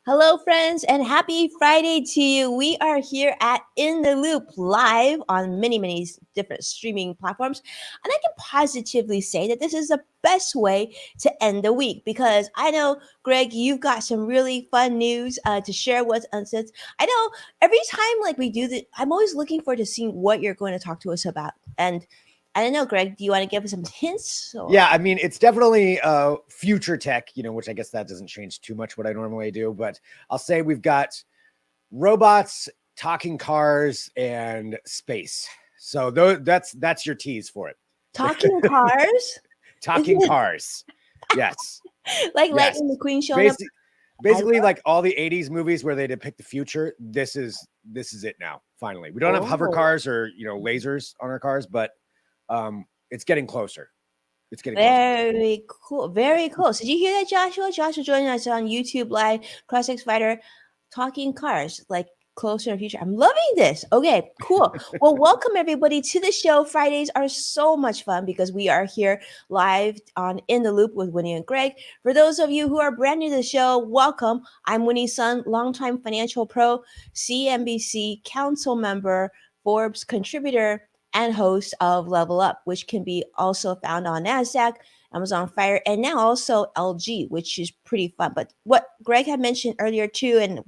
Hello, friends, and happy Friday to you. We are here at In the Loop live on many different streaming platforms. And I can positively say that this is the best way to end the week because I know, Greg, you've got some really fun news to share with us. I know every time like we do this, I'm always looking forward to seeing what you're going to talk to us about. And I don't know, Greg, do you want to give us some hints? Yeah, I mean, it's definitely future tech, which I guess that doesn't change too much what I normally do. But I'll say we've got robots, talking cars, and space. So that's your tease for it. Talking cars? Talking cars. Yes. Like Lightning McQueen showing up. Basically, like all the 80s movies where they depict the future, this is it now, finally. We don't have hover cars or lasers on our cars, but it's getting closer. It's getting very cool. Very cool. So did you hear that, Joshua? Joshua joining us on YouTube Live, Cross Fighter, talking cars, like closer in the future. I'm loving this. Okay, cool. Well, welcome everybody to the show. Fridays are so much fun because we are here live on In the Loop with Winnie and Greg. For those of you who are brand new to the show, welcome. I'm Winnie's son, longtime financial pro, CNBC council member, Forbes contributor, and host of Level Up, which can be also found on NASDAQ, Amazon Fire, and now also LG, which is pretty fun. But what Greg had mentioned earlier too, and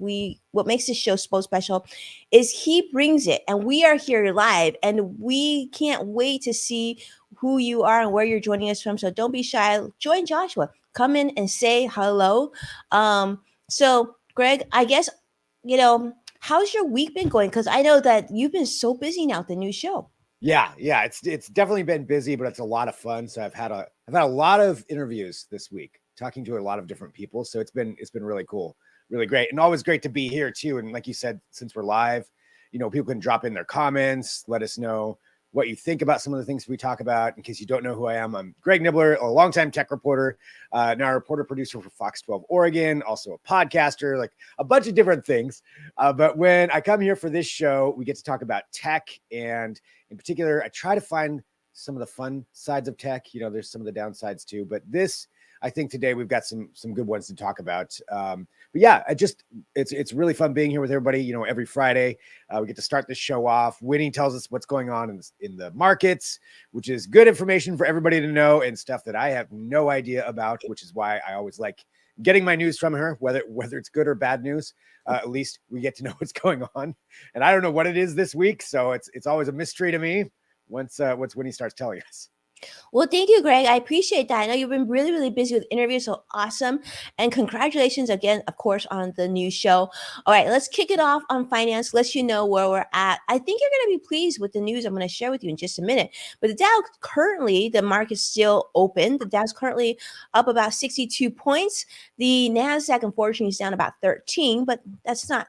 what makes this show so special is he brings it, and we are here live, and we can't wait to see who you are and where you're joining us from. So don't be shy. Join Joshua. Come in and say hello. So Greg, I guess, how's your week been going? Because I know that you've been so busy now with the new show. Yeah, it's definitely been busy, but it's a lot of fun. So I've had a lot of interviews this week, talking to a lot of different people. So it's been really cool, really great, and always great to be here too. And like you said, since we're live, people can drop in their comments, let us know what you think about some of the things we talk about. In case you don't know who I am, I'm Greg Nibbler, a longtime tech reporter, now a reporter producer for Fox 12 Oregon, also a podcaster, like a bunch of different things. But when I come here for this show, we get to talk about tech, and in particular, I try to find some of the fun sides of tech. There's some of the downsides too, but I think today we've got some good ones to talk about. But yeah, it's really fun being here with everybody. Every Friday we get to start the show off. Winnie tells us what's going on in the markets, which is good information for everybody to know, and stuff that I have no idea about, which is why I always like getting my news from her, whether it's good or bad news. At least we get to know what's going on, and I don't know what it is this week, so it's always a mystery to me once Winnie starts telling us. Well, thank you, Greg. I appreciate that. I know you've been really busy with interviews, so awesome. And congratulations again, of course, on the new show. All right, let's kick it off on finance, let you know where we're at. I think you're going to be pleased with the news I'm going to share with you in just a minute. But the Dow currently, the market's still open. The Dow's currently up about 62 points. The NASDAQ, unfortunately, is down about 13, but that's not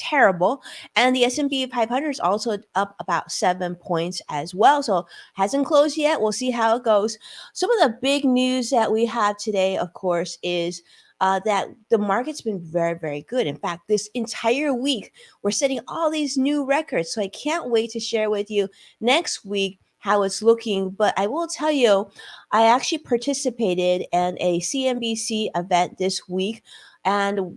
terrible. And the S&P 500 is also up about 7 points as well. So hasn't closed yet. We'll see how it goes. Some of the big news that we have today, of course, is that the market's been very good. In fact, this entire week, we're setting all these new records. So I can't wait to share with you next week how it's looking. But I will tell you, I actually participated in a CNBC event this week. And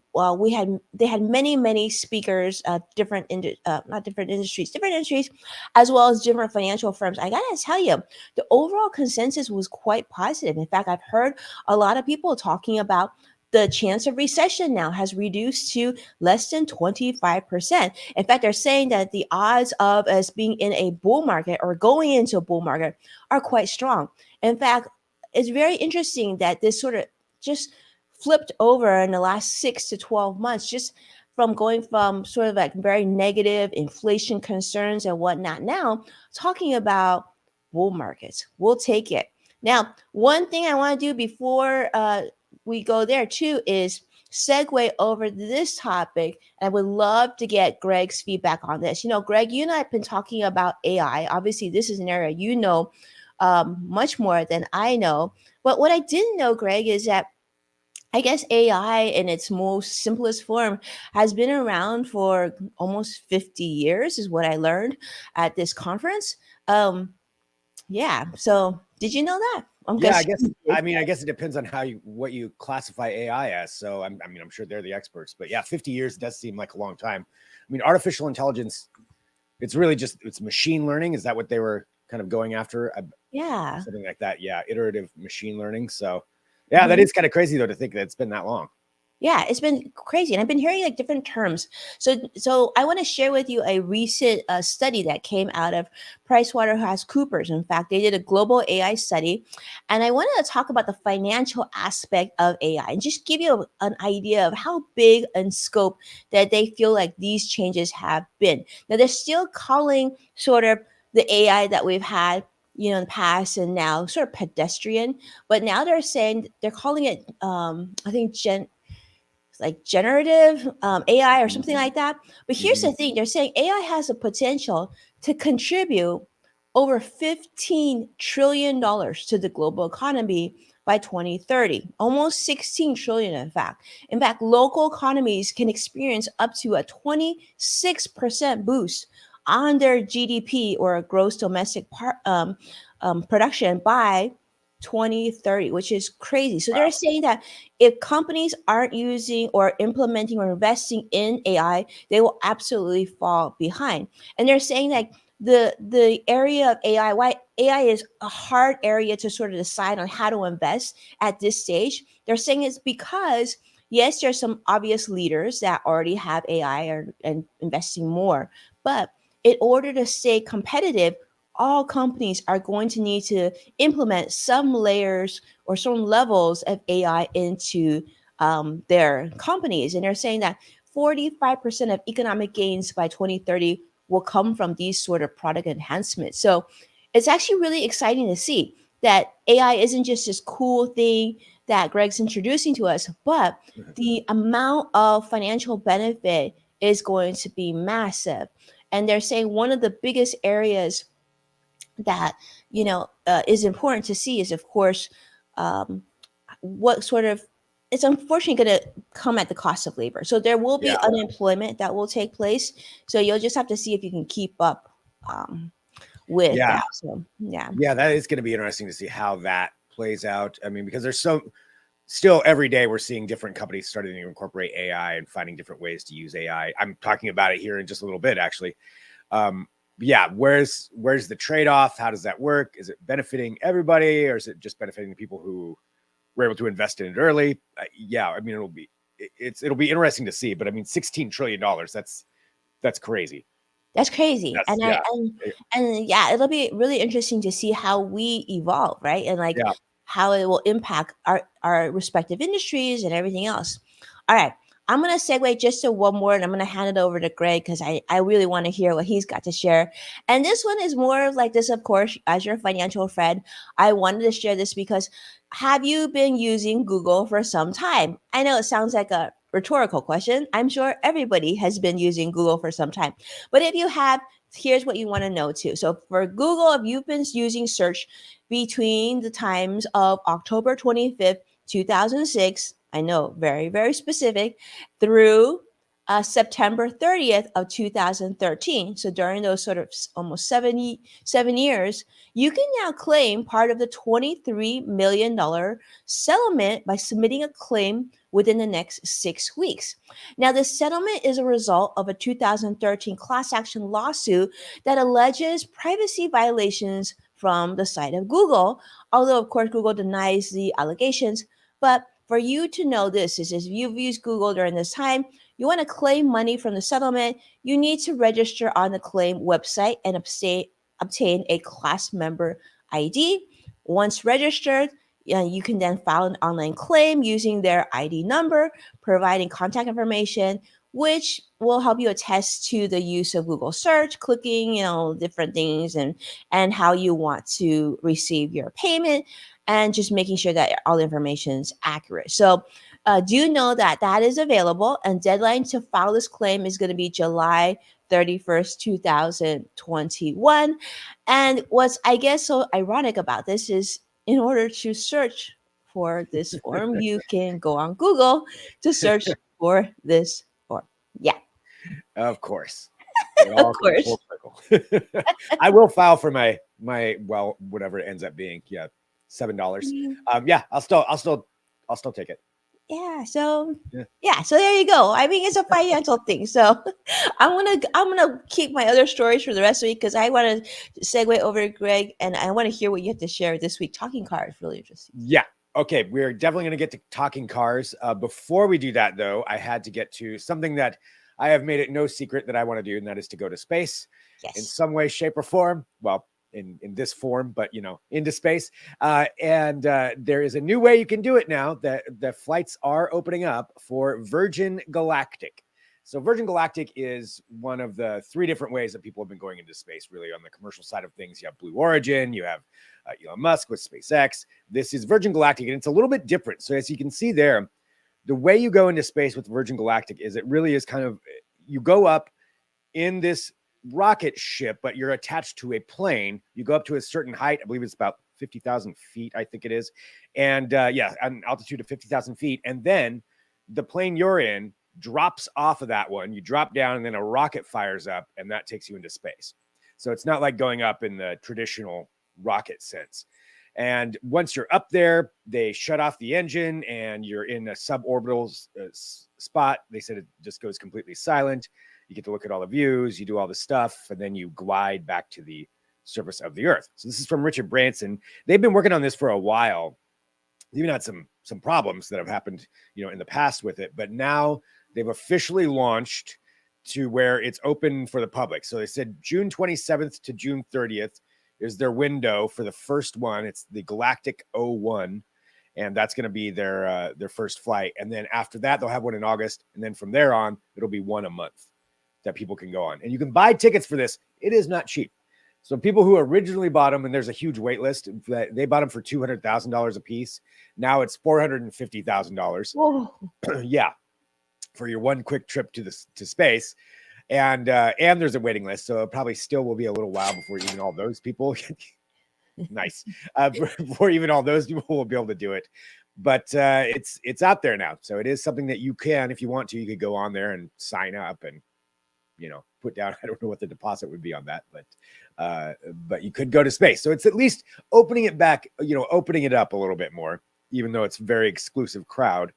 they had many speakers, different industries, as well as different financial firms. I gotta tell you, the overall consensus was quite positive. In fact, I've heard a lot of people talking about the chance of recession now has reduced to less than 25%. In fact, they're saying that the odds of us being in a bull market or going into a bull market are quite strong. In fact, it's very interesting that this sort of just flipped over in the last 6 to 12 months, just from going from sort of like very negative inflation concerns and whatnot, now talking about bull markets. We'll take it. Now, one thing I want to do before we go there too is segue over to this topic. And I would love to get Greg's feedback on this. Greg, you and I have been talking about AI. Obviously, this is an area much more than I know. But what I didn't know, Greg, is that I guess AI in its most simplest form has been around for almost 50 years, is what I learned at this conference. Um, yeah. So did you know that? I'm Yeah, I guessing guess. you did. I mean, I guess it depends on what you classify AI as. So I mean, I'm sure they're the experts, but yeah, 50 years does seem like a long time. I mean, artificial intelligence, it's really just it's machine learning. Is that what they were kind of going after? Yeah. Something like that. Yeah, iterative machine learning. So yeah, that is kind of crazy though to think that it's been that long. Yeah, it's been crazy, and I've been hearing like different terms. So I want to share with you a recent study that came out of PricewaterhouseCoopers. In fact, they did a global AI study, and I wanted to talk about the financial aspect of AI and just give you an idea of how big in scope that they feel like these changes have been. Now they're still calling sort of the AI that we've had, in the past and now sort of pedestrian, but now they're calling it, I think like generative AI or something like that. But here's the Mhm. thing, they're saying AI has the potential to contribute over $15 trillion to the global economy by 2030, almost 16 trillion, in fact. In fact, local economies can experience up to a 26% boost on their GDP, or gross domestic production, by 2030, which is crazy. So they're Wow. saying that if companies aren't using or implementing or investing in AI, they will absolutely fall behind. And they're saying that the area of AI, why AI is a hard area to sort of decide on how to invest at this stage. They're saying it's because yes, there's some obvious leaders that already have AI and investing more, but in order to stay competitive, all companies are going to need to implement some layers or some levels of AI into their companies. And they're saying that 45% of economic gains by 2030 will come from these sort of product enhancements. So it's actually really exciting to see that AI isn't just this cool thing that Greg's introducing to us, but the amount of financial benefit is going to be massive. And they're saying one of the biggest areas that is important to see is, of course, um, what sort of, it's unfortunately going to come at the cost of labor. So there will be Yeah. unemployment that will take place. So you'll just have to see if you can keep up with Yeah. that. So yeah. Yeah, that is going to be interesting to see how that plays out. I mean, because there's still every day we're seeing different companies starting to incorporate AI and finding different ways to use AI. I'm talking about it here in just a little bit, actually. Um, yeah, where's the trade-off? How does that work? Is it benefiting everybody, or is it just benefiting the people who were able to invest in it early? Yeah, I mean, it'll be interesting to see. But I mean, $16 trillion, that's crazy. That's crazy. That's yeah, And yeah, it'll be really interesting to see how we evolve, right? And like yeah. how it will impact our respective industries and everything else. All right. I'm gonna segue just to one more and I'm gonna hand it over to Greg because I really want to hear what he's got to share. And this one is more of like this, of course, as your financial friend. I wanted to share this because have you been using Google for some time? I know it sounds like a rhetorical question. I'm sure everybody has been using Google for some time. But if you have, here's what you want to know too. So for Google, if you've been using search between the times of October 25th, 2006, I know, very, very specific, through September 30th of 2013. So during those sort of almost 7 years, you can now claim part of the $23 million settlement by submitting a claim within the next 6 weeks. Now, the settlement is a result of a 2013 class action lawsuit that alleges privacy violations from the side of Google, although, of course, Google denies the allegations. But for you to know this is if you've used Google during this time, you want to claim money from the settlement, you need to register on the claim website and obtain a class member ID. Once registered, you can then file an online claim using their ID number, providing contact information, which will help you attest to the use of Google search, clicking, different things, and how you want to receive your payment, and just making sure that all the information is accurate. So Do you know that that is available, and deadline to file this claim is going to be July 31st, 2021. And what's, I guess, so ironic about this is in order to search for this form, you can go on Google to search for this form. Yeah, Of course. It of all comes course. full circle. I will file for my well, whatever it ends up being. Yeah, $7. Yeah, I'll still take it. Yeah, so Yeah. yeah, so there you go. I mean, it's a financial thing. So I'm gonna keep my other stories for the rest of the week because I want to segue over to Greg, and I want to hear what you have to share this week. Talking cars, really interesting. Yeah. Okay, we're definitely going to get to talking cars. Before we do that, though, I had to get to something that I have made it no secret that I want to do, and that is to go to space in Yes. some way, shape, or form. Well, in this form, but into space. And there is a new way you can do it now. That the flights are opening up for Virgin Galactic. So Virgin Galactic is one of the 3 different ways that people have been going into space. Really, on the commercial side of things, you have Blue Origin, you have Elon Musk with SpaceX. This is Virgin Galactic, and it's a little bit different. So as you can see there, the way you go into space with Virgin Galactic is it really is kind of, you go up in this rocket ship, but you're attached to a plane. You go up to a certain height. I believe it's about 50,000 feet, I think it is. And an altitude of 50,000 feet. And then the plane you're in drops off of that one. You drop down, and then a rocket fires up, and that takes you into space. So it's not like going up in the traditional rocket sense. And once you're up there, they shut off the engine and you're in a suborbital spot. They said it just goes completely silent. You get to look at all the views, you do all the stuff, and then you glide back to the surface of the Earth. So this is from Richard Branson. They've been working on this for a while. They've even had some problems that have happened, in the past with it, but now they've officially launched to where it's open for the public. So they said June 27th to June 30th is their window for the first one. It's the Galactic 01, and that's going to be their first flight. And then after that, they'll have one in August, and then from there on, it'll be one a month that people can go on. And you can buy tickets for this. It is not cheap. So people who originally bought them, and there's a huge wait list, they bought them for $200,000 a piece. Now it's $450,000. Whoa. Yeah, for your one quick trip to space. And there's a waiting list, so it probably still will be a little while before even all those people nice before even all those people will be able to do it. But it's out there now, so it is something that you can, if you want to, you could go on there and sign up and put down. I don't know what the deposit would be on that, but you could go to space. So it's at least opening it back, opening it up a little bit more, even though it's a very exclusive crowd.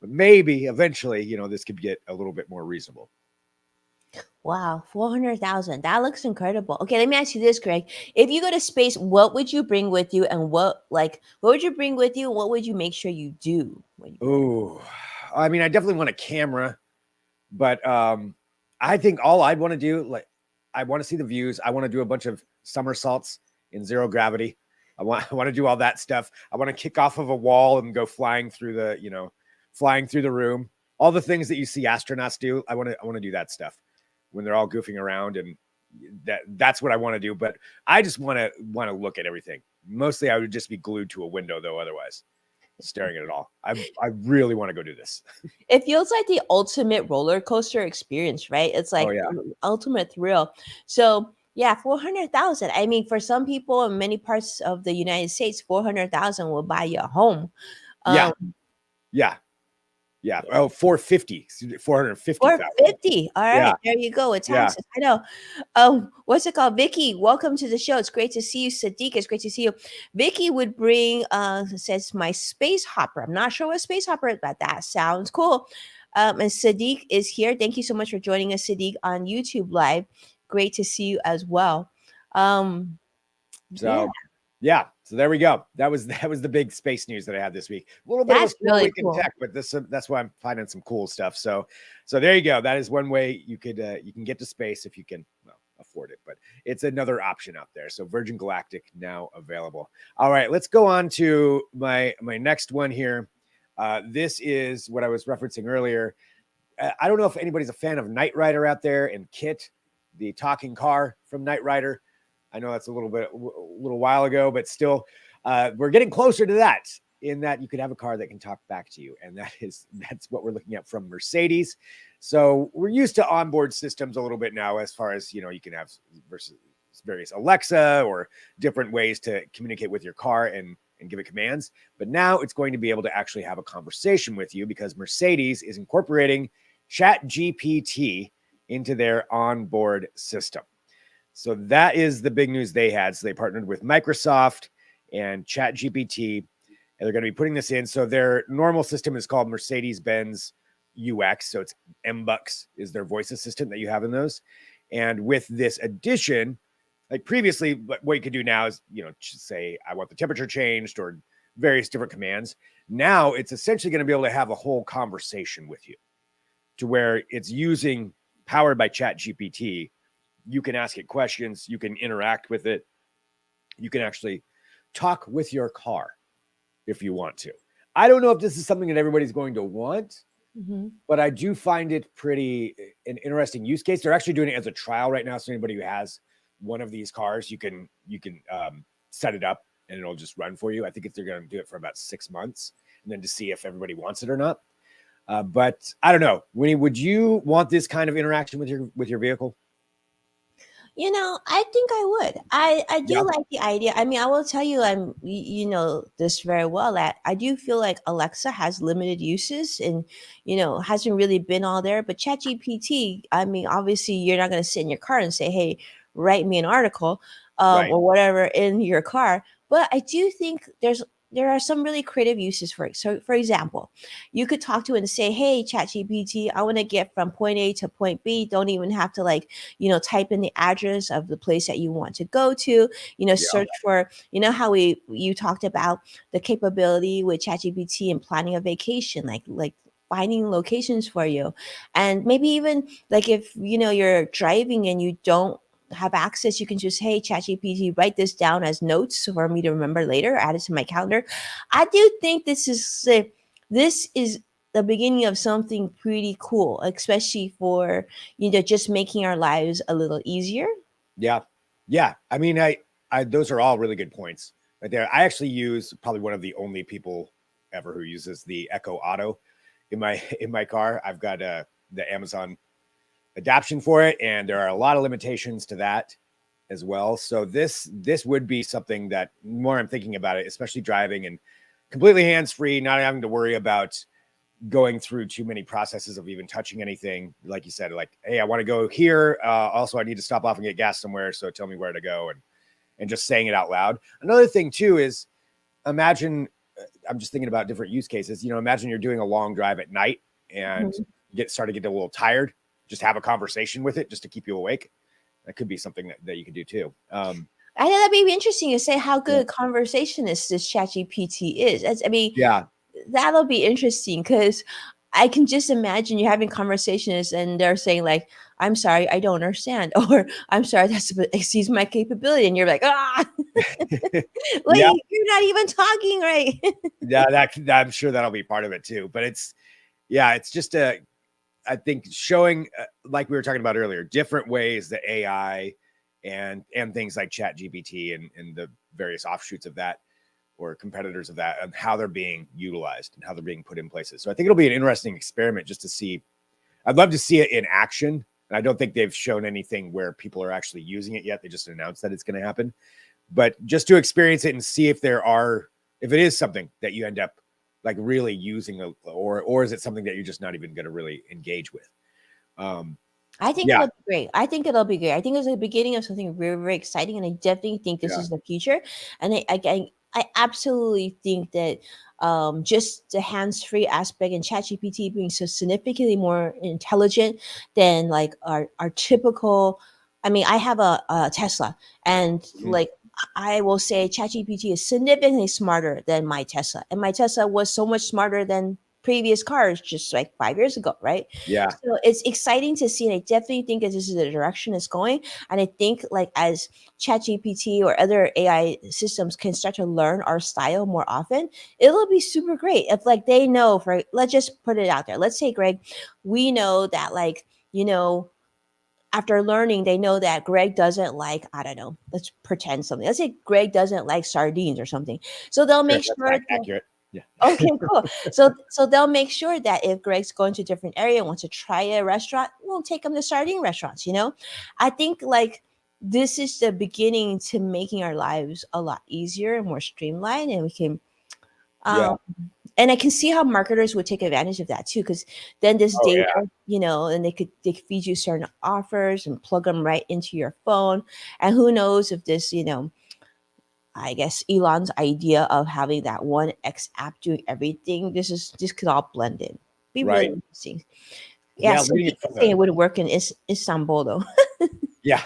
But maybe eventually, this could get a little bit more reasonable. Wow, 400,000. That looks incredible. Okay, let me ask you this, Greg. If you go to space, what would you bring with you, and what would you bring with you? What would you make sure you do when you Oh, I mean, I definitely want a camera, but I think all I'd want to do, I want to see the views. I want to do a bunch of somersaults in zero gravity. I want to do all that stuff. I want to kick off of a wall and go flying through the room. All the things that you see astronauts do. I want to do that stuff when they're all goofing around, and that's what I want to do. But I just want to look at everything. Mostly I would just be glued to a window though, otherwise, staring at it all. I really want to go do this. It feels like the ultimate roller coaster experience, right? It's like ultimate thrill. So yeah, 400,000. I mean, for some people in many parts of the United States, 400,000 will buy you a home. Yeah. Oh, 450,000. 450. All right, there you go. With taxes. I know. What's it called? Vicky, welcome to the show. It's great to see you. Sadiq, it's great to see you. Vicky would bring says my space hopper. I'm not sure what space hopper is, but that sounds cool. And Sadiq is here. Thank you so much for joining us, Sadiq, on YouTube Live. Great to see you as well. Yeah. So there we go. That was the big space news that I had this week. A little bit of a slow week in tech, but that's why I'm finding some cool stuff. So there you go. That is one way you can get to space if you can afford it, but it's another option out there. So Virgin Galactic now available. All right, let's go on to my next one here. This is what I was referencing earlier. I don't know if anybody's a fan of Knight Rider out there, and Kit, the talking car from Knight Rider. I know that's a little while ago, but still, we're getting closer to that. in that you could have a car that can talk back to you, and that's what we're looking at from Mercedes. So we're used to onboard systems a little bit now, as far as you can have versus various Alexa or different ways to communicate with your car and give it commands. But now it's going to be able to actually have a conversation with you because Mercedes is incorporating Chat GPT into their onboard system. So that is the big news they had. So they partnered with Microsoft and Chat GPT, and they're going to be putting this in. So their normal system is called Mercedes-Benz UX. So it's MBUX is their voice assistant that you have in those. And with this addition, like previously, what you could do now is, say, I want the temperature changed or various different commands. Now it's essentially going to be able to have a whole conversation with you to where it's powered by Chat GPT. You can ask it questions. You can interact with it. You can actually talk with your car if you want to. I don't know if this is something that everybody's going to want, but I do find it an interesting use case. They're actually doing it as a trial right now. So anybody who has one of these cars, you can set it up and it'll just run for you. I think they're going to do it for about 6 months and then to see if everybody wants it or not. But I don't know, Winnie, would you want this kind of interaction with your vehicle? I think I would. I do Yeah. like the idea. I mean, I will tell you, you know this very well, that I do feel like Alexa has limited uses and, hasn't really been all there. But ChatGPT, I mean, obviously, you're not going to sit in your car and say, "Hey, write me an article," Right. or whatever in your car. But I do think there are some really creative uses for it. So, for example, you could talk to it and say, "Hey, ChatGPT, I want to get from point A to point B. Don't even have to type in the address of the place that you want to go to, Yeah. search for, how you talked about the capability with ChatGPT and planning a vacation, like finding locations for you. And maybe even like if you're driving and you don't have access, you can just, hey, ChatGPT, write this down as notes for me to remember later, add it to my calendar. I do think this is the beginning of something pretty cool, especially for just making our lives a little easier. Yeah. Yeah. I mean, I those are all really good points right there. I actually use probably one of the only people ever who uses the Echo Auto in my car. I've got the Amazon adaption for it, and there are a lot of limitations to that as well. So this would be something that more I'm thinking about it, especially driving and completely hands-free, not having to worry about going through too many processes of even touching anything. Like you said, like, hey, I want to go here. Also, I need to stop off and get gas somewhere. So tell me where to go, and just saying it out loud. Another thing too is imagine, I'm just thinking about different use cases. Imagine you're doing a long drive at night and Mhm. start to get a little tired. Just have a conversation with it just to keep you awake. That could be something that you could do too. I think that'd be interesting to say how Yeah. good a conversationist this ChatGPT is. I mean, Yeah. that'll be interesting because I can just imagine you having conversations and they're saying like, "I'm sorry, I don't understand," or "I'm sorry, that's exceeds my capability," and you're like, "Ah, Yeah. wait, you're not even talking right." Yeah. I'm sure that'll be part of it too. But it's just I think showing, like we were talking about earlier, different ways that AI and things like Chat GPT and the various offshoots of that or competitors of that, and how they're being utilized and how they're being put in places. So I think it'll be an interesting experiment just to see. I'd love to see it in action. And I don't think they've shown anything where people are actually using it yet. They just announced that it's going to happen. But just to experience it and see if if it is something that you end up like really using, or is it something that you're just not even going to really engage with? Um, I think yeah, it'll be great. I think it'll be great. I think it's the beginning of something very, very exciting, and I definitely think this yeah, is the future. And I absolutely think that just the hands-free aspect and ChatGPT being so significantly more intelligent than like our typical. I mean, I have a Tesla, and mhm, like I will say, ChatGPT is significantly smarter than my Tesla, and my Tesla was so much smarter than previous cars just like 5 years ago, right? yeah, So it's exciting to see, and I definitely think that this is the direction it's going. And I think like as ChatGPT or other AI systems can start to learn our style more often, it'll be super great. If like they know, for let's just put it out there. Let's say, Greg, we know that after learning, they know that Greg doesn't like, I don't know, let's pretend something. Let's say Greg doesn't like sardines or something. So they'll sure, make that's sure to accurate. Yeah. Okay, cool. So they'll make sure that if Greg's going to a different area and wants to try a restaurant, we'll take him to sardine restaurants, you know? I think like this is the beginning to making our lives a lot easier and more streamlined, and we can Yeah. um and I can see how marketers would take advantage of that too, because then this Oh data, yeah. you know, and they could feed you certain offers and plug them right into your phone. And who knows if this, you know, I guess Elon's idea of having that one X app doing everything, this could all blend in. Be really Right. interesting. Yeah, Yeah. some Leading it people from say the it would work in Istanbul though. yeah.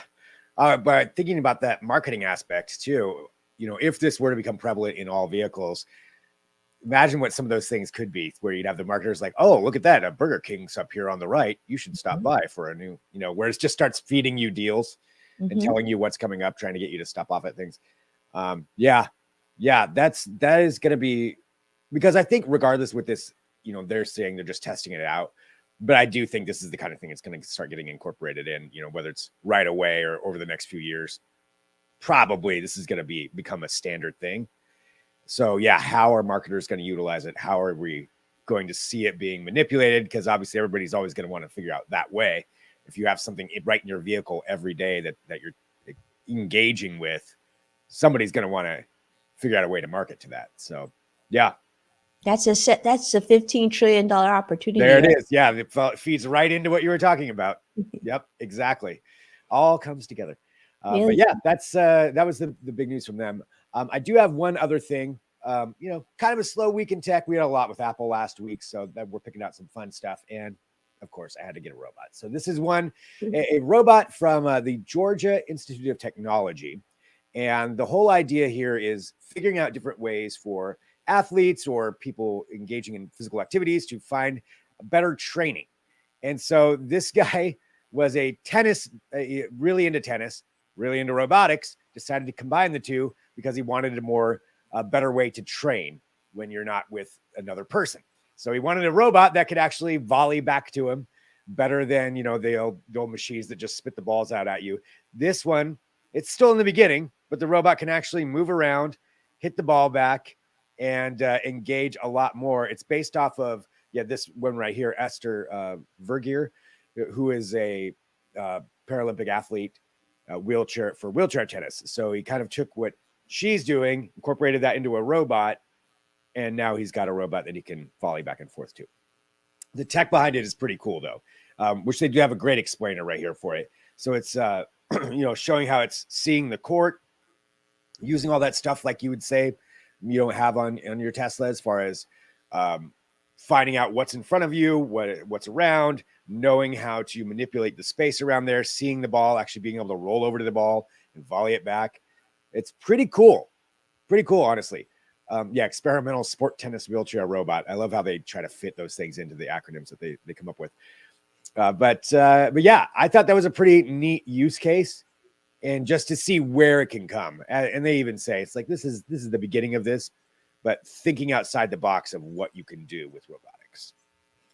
But thinking about that marketing aspect too, you know, if this were to become prevalent in all vehicles, imagine what some of those things could be, where you'd have the marketers like, oh, look at that, a Burger King's up here on the right, you should stop by for a new, you know, where it just starts feeding you deals and Hmm. telling you what's coming up, trying to get you to stop off at things. Yeah, that is going to be, because I think regardless with this, you know, they're saying they're just testing it out, but I do think this is the kind of thing that's going to start getting incorporated in, you know, whether it's right away or over the next few years. Probably this is going to become a standard thing. So yeah, how are marketers going to utilize it? How are we going to see it being manipulated? Because obviously everybody's always going to want to figure out that way. If you have something right in your vehicle every day that you're engaging with, somebody's going to want to figure out a way to market to that. So yeah, That's a $15 trillion opportunity, there it right? is. Yeah, it feeds right into what you were talking about. Yep, exactly. All comes together. But Really? yeah, that was the big news from them. I do have one other thing. You know, kind of a slow week in tech. We had a lot with Apple last week, so that we're picking out some fun stuff. And of course, I had to get a robot. So this is a robot from the Georgia Institute of Technology. And the whole idea here is figuring out different ways for athletes or people engaging in physical activities to find better training. And so this guy was really into tennis, really into robotics, decided to combine the two because he wanted a better way to train when you're not with another person. So he wanted a robot that could actually volley back to him better than, you know, the old machines that just spit the balls out at you. This one, it's still in the beginning, but the robot can actually move around, hit the ball back, and engage a lot more. It's based off of this one right here, Esther Vergeer, who is a Paralympic athlete, wheelchair tennis. So he kind of took what she's doing, incorporated that into a robot, and now he's got a robot that he can volley back and forth to. The tech behind it is pretty cool, though, which they do have a great explainer right here for it. So it's you know, showing how it's seeing the court, using all that stuff like you would say you don't have on your Tesla, as far as finding out what's in front of you, what's around, knowing how to manipulate the space around there, seeing the ball, actually being able to roll over to the ball and volley it back. It's pretty cool, honestly. Experimental sport tennis wheelchair robot. I love how they try to fit those things into the acronyms that they come up with. But yeah, I thought that was a pretty neat use case, and just to see where it can come. And they even say it's like this is the beginning of this, but thinking outside the box of what you can do with robotics.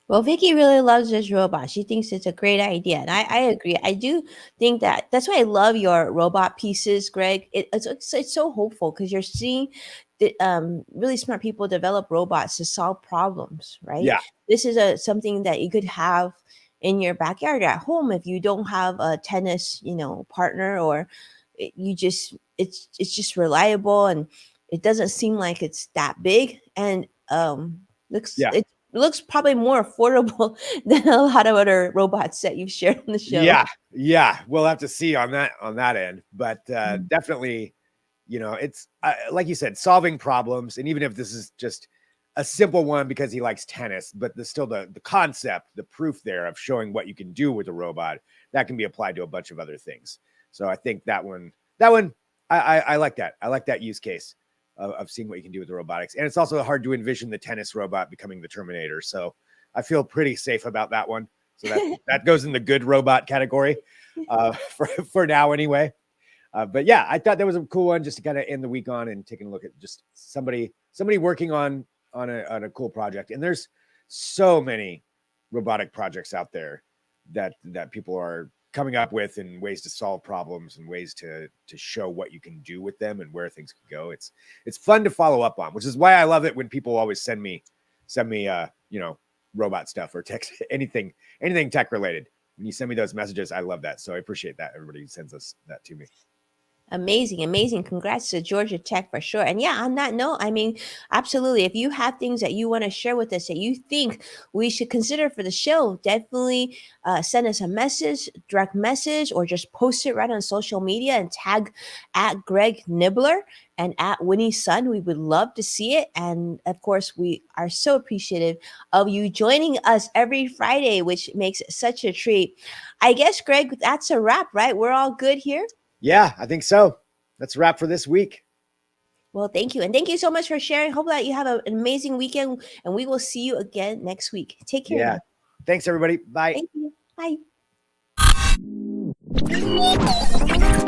Well, Vicky really loves this robot. She thinks it's a great idea. And I agree. I do think that's why I love your robot pieces, Greg. It's so hopeful because you're seeing the, really smart people develop robots to solve problems, right? Yeah, This is something that you could have in your backyard at home if you don't have a tennis, you know, partner, or it's just reliable, and it doesn't seem like it's that big, and looks yeah, it looks probably more affordable than a lot of other robots that you've shared on the show. yeah. We'll have to see on that end, but Mhm. definitely, you know, it's like you said, solving problems. And even if this is just a simple one because he likes tennis, but the concept, the proof there of showing what you can do with a robot, that can be applied to a bunch of other things. So I think that one, I like that. I like that use case of seeing what you can do with the robotics. And it's also hard to envision the tennis robot becoming the Terminator. So I feel pretty safe about that one. So that goes in the good robot category for now anyway. But yeah, I thought that was a cool one just to kind of end the week on, and taking a look at just somebody working on a cool project. And there's so many robotic projects out there that people are coming up with and ways to solve problems and ways to show what you can do with them and where things can go. It's fun to follow up on, which is why I love it when people always send me robot stuff or text, anything tech related. When you send me those messages, I love that. So I appreciate that everybody sends us that to me. Amazing. Congrats to Georgia Tech for sure. And yeah, on that note, I mean, absolutely. If you have things that you want to share with us that you think we should consider for the show, definitely send us a message, direct message, or just post it right on social media and tag at Greg Nibbler and at Winnie Sun. We would love to see it. And of course, we are so appreciative of you joining us every Friday, which makes it such a treat. I guess, Greg, that's a wrap, right? We're all good here. Yeah, I think so. That's a wrap for this week. Well, thank you. And thank you so much for sharing. Hope that you have an amazing weekend and we will see you again next week. Take care. Yeah. Now. Thanks, everybody. Bye. Thank you. Bye.